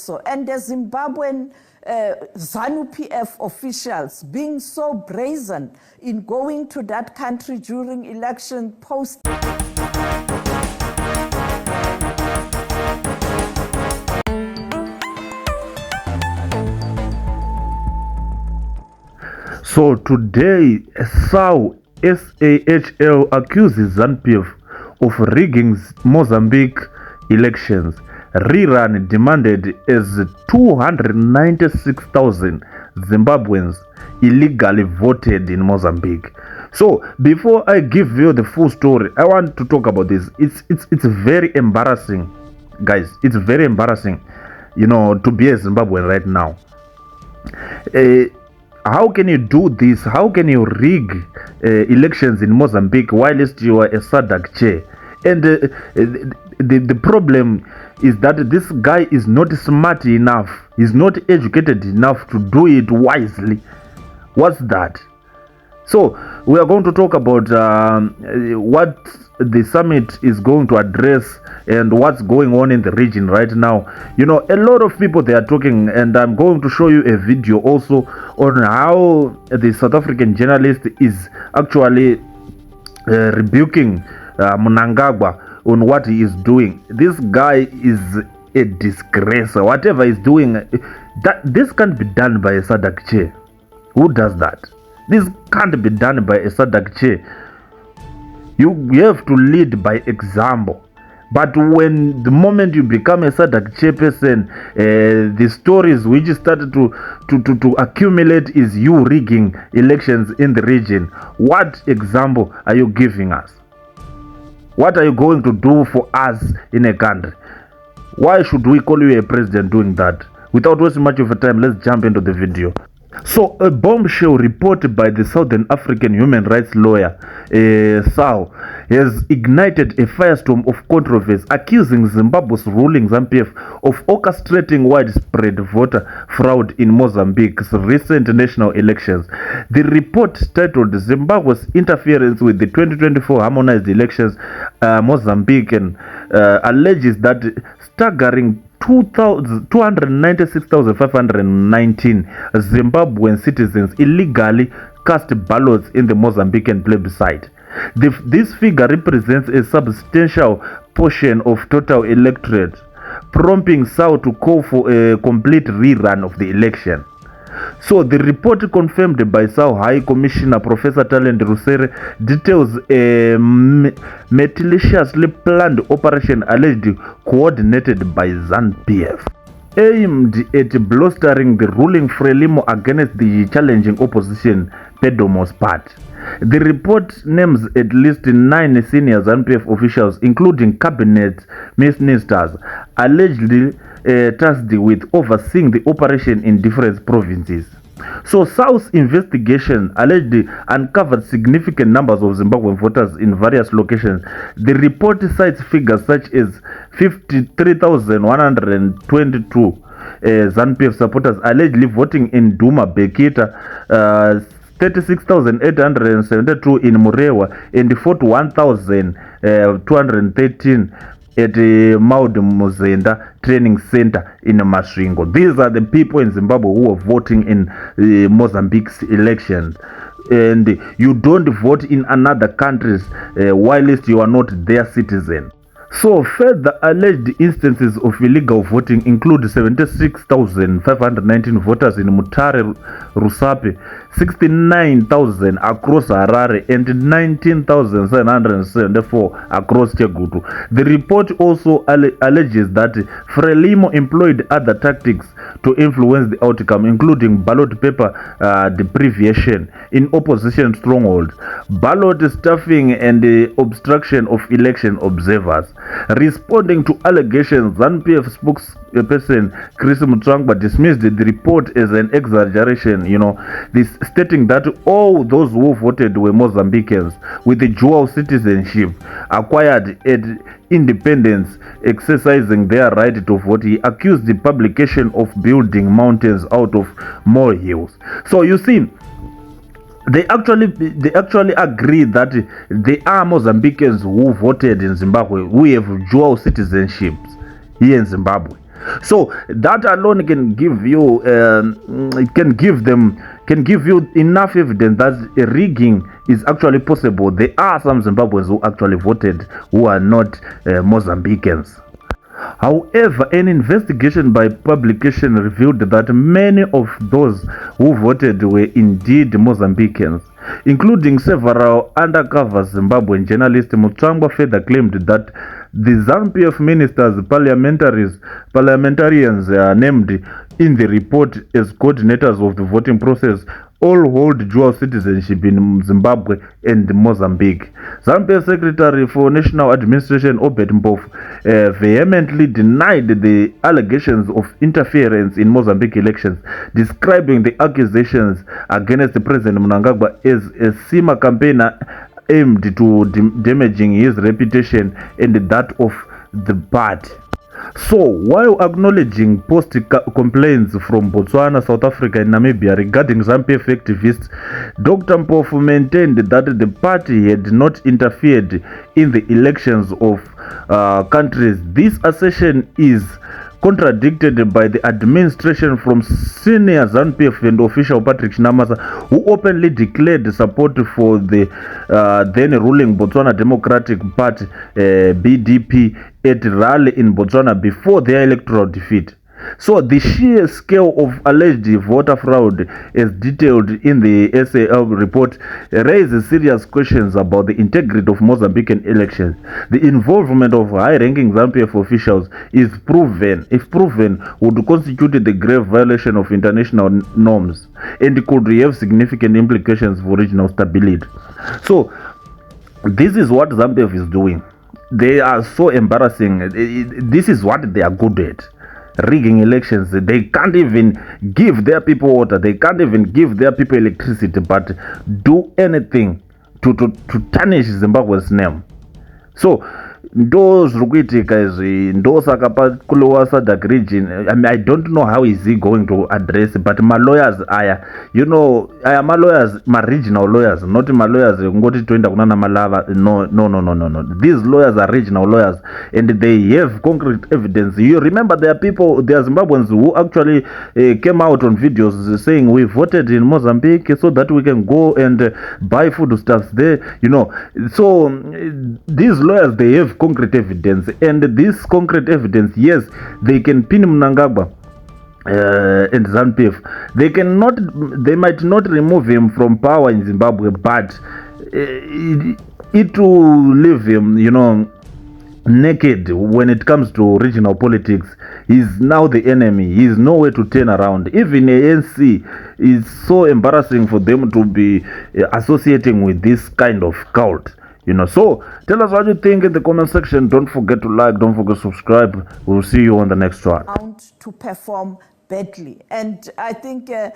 also, and the Zimbabwean Zanu PF officials being so brazen in going to that country during election post. So today, SAHL accuses Zanu PF of rigging Mozambique elections. Rerun demanded as 296,000 Zimbabweans illegally voted in Mozambique. So before I give you the full story, I want to talk about this. It's very embarrassing, guys. It's very embarrassing, to be a Zimbabwean right now. How can you do this? How can you rig elections in Mozambique whilst you are a SADC chair? And the problem is that this guy is not smart enough. He's not educated enough to do it wisely. What's that? So we are going to talk about what the summit is going to address and what's going on in the region right now. A lot of people, they are talking, and I'm going to show you a video also on how the South African journalist is actually rebuking Mnangagwa on what he is doing. This guy is a disgrace. Whatever he's doing, this can't be done by a SADC chair. Who does that? This can't be done by a SADC chair. You have to lead by example. But when the moment you become a SADC chairperson, the stories which started to accumulate is you rigging elections in the region. What example are you giving us? What are you going to do for us in a country? Why should we call you a president doing that? Without wasting much of your time, let's jump into the video. So, a bombshell reported by the Southern African human rights lawyer, SAL, has ignited a firestorm of controversy, accusing Zimbabwe's ruling Zanu PF of orchestrating widespread voter fraud in Mozambique's recent national elections. The report, titled Zimbabwe's Interference with the 2024 Harmonized Elections, Mozambique, alleges that staggering 296,519 Zimbabwean citizens illegally cast ballots in the Mozambican plebiscite. This figure represents a substantial portion of total electorate, prompting SAU to call for a complete rerun of the election. So the report, confirmed by SAU High Commissioner Professor Talent Rusere, details a meticulously planned operation allegedly coordinated by Zanu PF, aimed at bolstering the ruling Frelimo against the challenging opposition Pedomo's part. The report names at least 9 senior Zanu PF officials, including cabinet ministers, allegedly tasked with overseeing the operation in different provinces. So South's investigation allegedly uncovered significant numbers of Zimbabwean voters in various locations. The report cites figures such as 53,122 Zanu PF supporters allegedly voting in Duma Bekita, 36,872 in Murewa, and 41,213 at Maud Muzenda Training Center in Masvingo. These are the people in Zimbabwe who are voting in Mozambique's elections. And you don't vote in another countries whilst you are not their citizen. So further alleged instances of illegal voting include 76,519 voters in Mutare Rusape, 69,000 across Harare, and 19,774 across Chegutu. The report also alleges that Frelimo employed other tactics to influence the outcome, including ballot paper deprivation in opposition strongholds, ballot stuffing, and the obstruction of election observers. Responding to allegations, Zanu PF spokesperson Chris Mutsvangwa dismissed the report as an exaggeration, stating that all those who voted were Mozambicans with a dual citizenship acquired at independence, exercising their right to vote. He accused the publication of building mountains out of molehills. So you see, they actually agree that there are Mozambicans who voted in Zimbabwe who have dual citizenships here in Zimbabwe. So that alone can give you, can give you enough evidence that rigging is actually possible. There are some Zimbabweans who actually voted who are not Mozambicans. However, an investigation by publication revealed that many of those who voted were indeed Mozambicans, including several undercover Zimbabwean journalists. Mnangagwa further claimed that the Zanu PF ministers, parliamentarians named in the report as coordinators of the voting process all hold dual citizenship in Zimbabwe and Mozambique. Zanu PF Secretary for National Administration Obed Mpofu vehemently denied the allegations of interference in Mozambique elections, describing the accusations against President Mnangagwa as a SEMA campaigner aimed to damaging his reputation and that of the party. So, while acknowledging post-complaints from Botswana, South Africa and Namibia regarding Zanu PF activists, Dr. Mpofu maintained that the party had not interfered in the elections of countries. This assertion is contradicted by the administration from senior Zanu PF and official Patrick Shinamasa, who openly declared support for the then ruling Botswana Democratic Party BDP at rally in Botswana before their electoral defeat. So the sheer scale of alleged voter fraud as detailed in the SAL report raises serious questions about the integrity of Mozambican elections. The involvement of high-ranking Zanu PF officials is if proven, would constitute the grave violation of international norms and could have significant implications for regional stability. So this is what Zanu PF is doing. They are so embarrassing. This is what they are good at. Rigging elections. They can't even give their people water, they can't even give their people electricity, but do anything to tarnish Zimbabwe's name. So those guys, those Lower SADC region, I mean, I don't know how is he going to address it, but my lawyers are, you know, my lawyers, my regional lawyers, not my lawyers no. These lawyers are regional lawyers and they have concrete evidence. You remember there are people, there are Zimbabweans who actually came out on videos saying we voted in Mozambique so that we can go and buy foodstuffs there, you know. So these lawyers, they have concrete evidence, and this concrete evidence, yes, they can pin Mnangagwa and Zanu PF. They might not remove him from power in Zimbabwe, but it will leave him, you know, naked when it comes to regional politics. He's now the enemy. He's nowhere to turn around. Even ANC is so embarrassing for them to be associating with this kind of cult. You know, so tell us what you think in the comment section. Don't forget to like, don't forget to subscribe. We'll see you on the next one. To perform badly. And I think the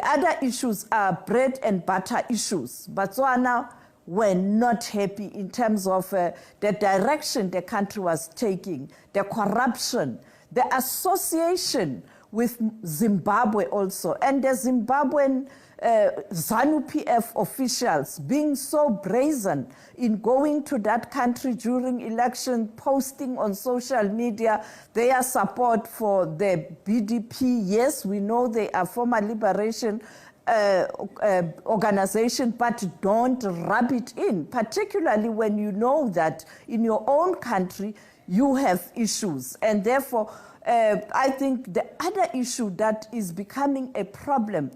other issues are bread and butter issues. Botswana were not happy in terms of the direction the country was taking, the corruption, the association with Zimbabwe also, and the Zimbabwean Zanu PF officials being so brazen in going to that country during election, posting on social media their support for the BDP. Yes, we know they are former liberation organization, but don't rub it in, particularly when you know that in your own country you have issues. And therefore, I think the other issue that is becoming a problem,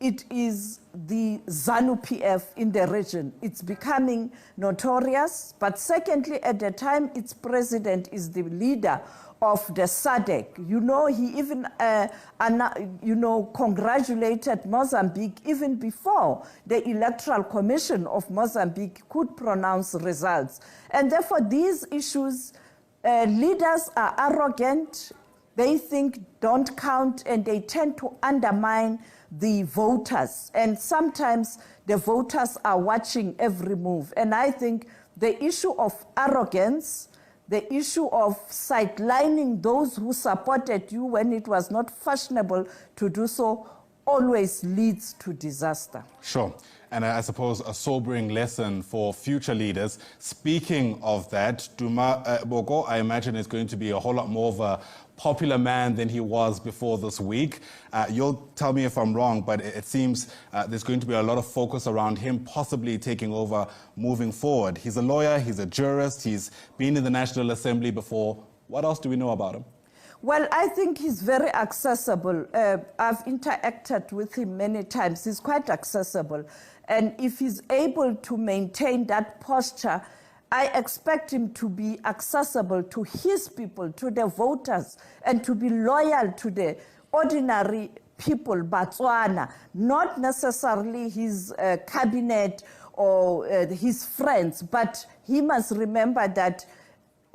it is the Zanu PF in the region. It's becoming notorious, but secondly, at the time its president is the leader of the SADC. You know, he even, congratulated Mozambique even before the Electoral Commission of Mozambique could pronounce results. And therefore, these issues, leaders are arrogant, they think don't count, and they tend to undermine the voters. And sometimes the voters are watching every move. And I think the issue of arrogance, the issue of sidelining those who supported you when it was not fashionable to do so, always leads to disaster. Sure. And I suppose a sobering lesson for future leaders. Speaking of that, Duma Boko, I imagine, is going to be a whole lot more of a popular man than he was before this week. You'll tell me if I'm wrong, but it seems there's going to be a lot of focus around him possibly taking over moving forward. He's a lawyer, he's a jurist, he's been in the National Assembly before. What else do we know about him? Well, I think he's very accessible. I've interacted with him many times. He's quite accessible. And if he's able to maintain that posture, I expect him to be accessible to his people, to the voters, and to be loyal to the ordinary people, Botswana, not necessarily his cabinet or his friends, but he must remember that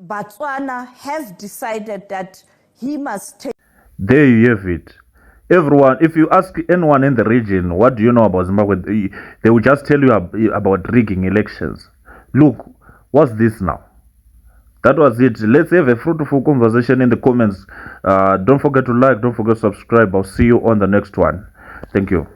Botswana have decided that he must take. There you have it. Everyone, if you ask anyone in the region, what do you know about Zimbabwe? They will just tell you about rigging elections. Look, what's this now? That was it. Let's have a fruitful conversation in the comments. Don't forget to like, don't forget to subscribe. I'll see you on the next one. Thank you.